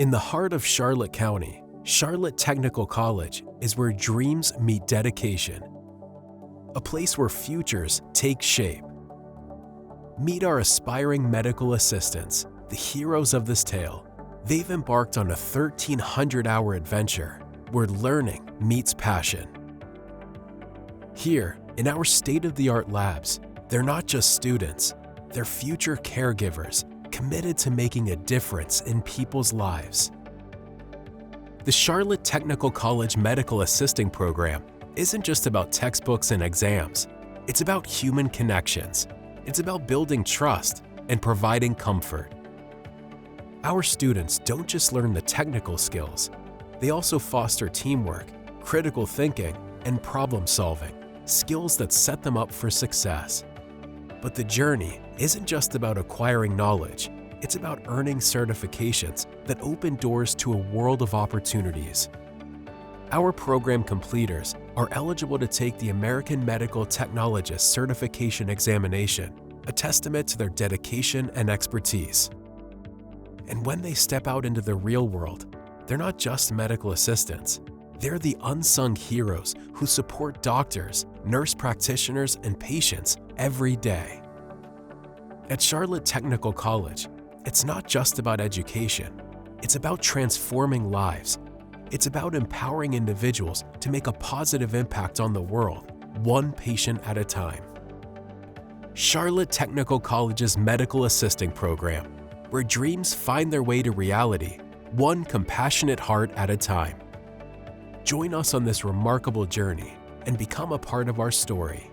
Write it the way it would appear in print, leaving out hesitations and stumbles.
In the heart of Charlotte County, Charlotte Technical College is where dreams meet dedication, a place where futures take shape. Meet our aspiring medical assistants, the heroes of this tale. They've embarked on a 1,300-hour adventure where learning meets passion. Here, in our state-of-the-art labs, they're not just students, they're future caregivers committed to making a difference in people's lives. The Charlotte Technical College Medical Assisting Program isn't just about textbooks and exams. It's about human connections. It's about building trust and providing comfort. Our students don't just learn the technical skills, they also foster teamwork, critical thinking, and problem solving, skills that set them up for success. But the journey isn't just about acquiring knowledge, it's about earning certifications that open doors to a world of opportunities. Our program completers are eligible to take the American Medical Technologist Certification Examination, a testament to their dedication and expertise. And when they step out into the real world, they're not just medical assistants. They're the unsung heroes who support doctors, nurse practitioners, and patients every day. At Charlotte Technical College, it's not just about education. It's about transforming lives. It's about empowering individuals to make a positive impact on the world, one patient at a time. Charlotte Technical College's Medical Assisting Program, where dreams find their way to reality, one compassionate heart at a time. Join us on this remarkable journey and become a part of our story.